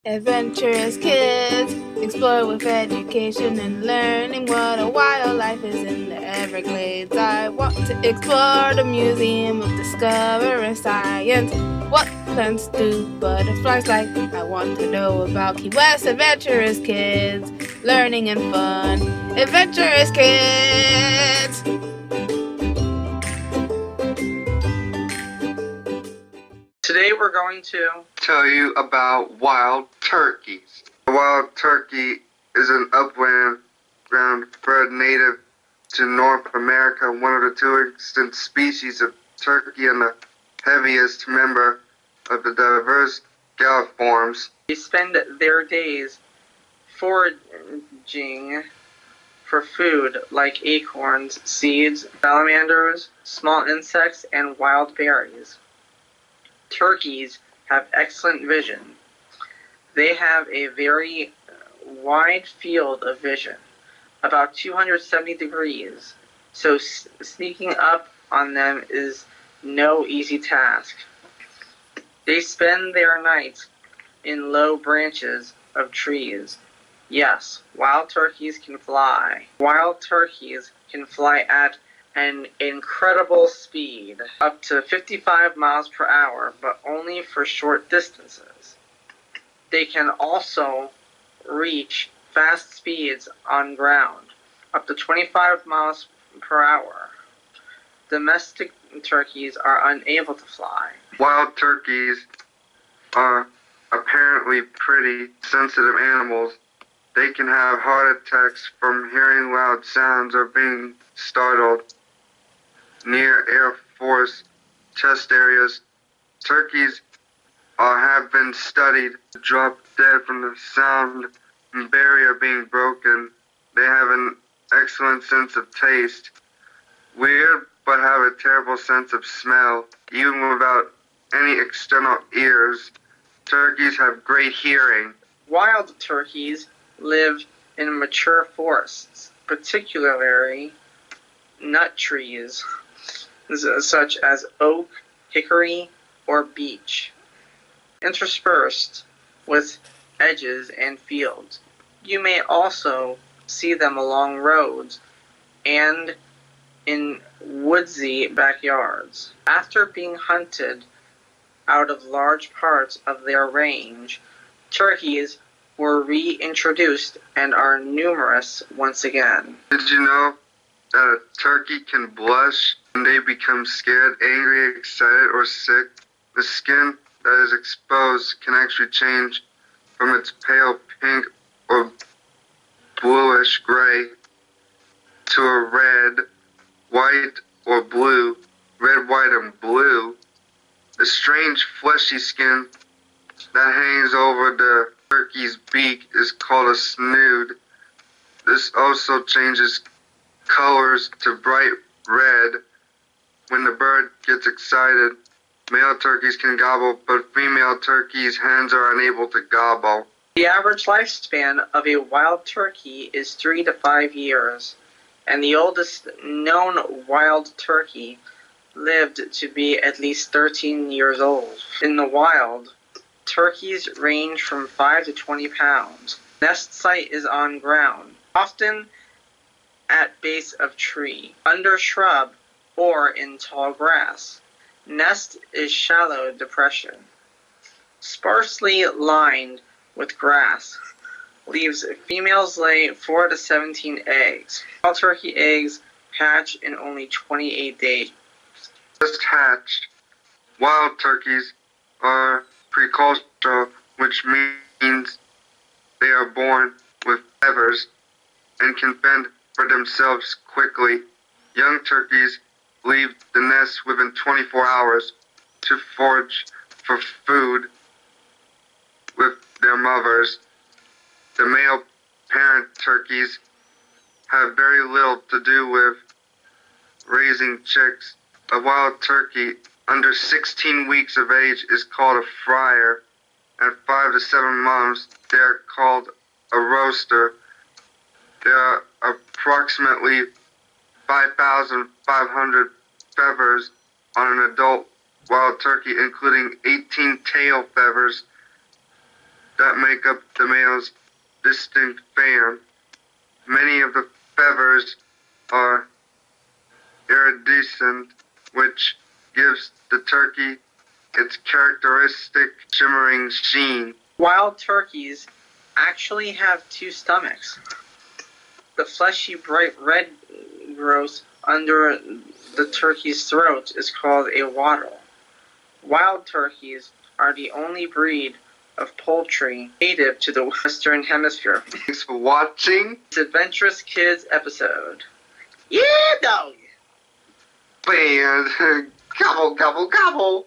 Adventurous kids explore with education and learning what a wildlife is in the Everglades. I want to explore the Museum of Discovering Science. What plants do butterflies like? I want to know about Key West. Adventurous kids, learning and fun. Adventurous kids! Today we're going to tell you about wild turkeys. A wild turkey is an upland ground bird native to North America, one of the two extant species of turkey and the heaviest member of the diverse galliforms. They spend their days foraging for food like acorns, seeds, salamanders, small insects, and wild berries. Turkeys have excellent vision. They have a very wide field of vision, about 270 degrees, so sneaking up on them is no easy task. They spend their nights in low branches of trees. Yes, wild turkeys can fly. Wild turkeys can fly at an incredible speed, up to 55 miles per hour, but only for short distances. They can also reach fast speeds on ground, up to 25 miles per hour. Domestic turkeys are unable to fly. Wild turkeys are apparently pretty sensitive animals. They can have heart attacks from hearing loud sounds or being startled. Near Air Force test areas, turkeys have been studied to drop dead from the sound barrier being broken. They have an excellent sense of taste. Weird, but have a terrible sense of smell. Even without any external ears, turkeys have great hearing. Wild turkeys live in mature forests, particularly nut trees, such as oak, hickory, or beech, interspersed with edges and fields. You may also see them along roads and in woodsy backyards. After being hunted out of large parts of their range, turkeys were reintroduced and are numerous once again. Did you know that a turkey can blush when they become scared, angry, excited, or sick? The skin that is exposed can actually change from its pale pink or bluish gray to a red, white, or blue. Red, white, and blue. The strange fleshy skin that hangs over the turkey's beak is called a snood. This also changes colors to bright red. When the bird gets excited, male turkeys can gobble, but female turkeys' hens are unable to gobble. The average lifespan of a wild turkey is 3 to 5 years, and the oldest known wild turkey lived to be at least 13 years old. In the wild, turkeys range from 5 to 20 pounds. Nest site is on ground, often at base of tree, under shrub, or in tall grass. Nest is shallow depression, sparsely lined with grass. Leaves females lay 4 to 17 eggs. Wild turkey eggs hatch in only 28 days. Just hatched. Wild turkeys are precultural, which means they are born with feathers and can fend for themselves quickly. Young turkeys leave the nest within 24 hours to forage for food with their mothers. The male parent turkeys have very little to do with raising chicks. A wild turkey under 16 weeks of age is called a fryer. At 5 to 7 months, they are called a roaster. There are approximately 5,500 feathers on an adult wild turkey, including 18 tail feathers. that make up the male's distinct fan. Many of the feathers are iridescent, which gives the turkey its characteristic shimmering sheen. Wild turkeys actually have two stomachs. The fleshy bright red growth under the turkey's throat is called a wattle. Wild turkeys are the only breed of poultry native to the Western Hemisphere. Thanks for watching. This Adventurous Kids episode. Yeah, dog! And gobble, gobble, gobble.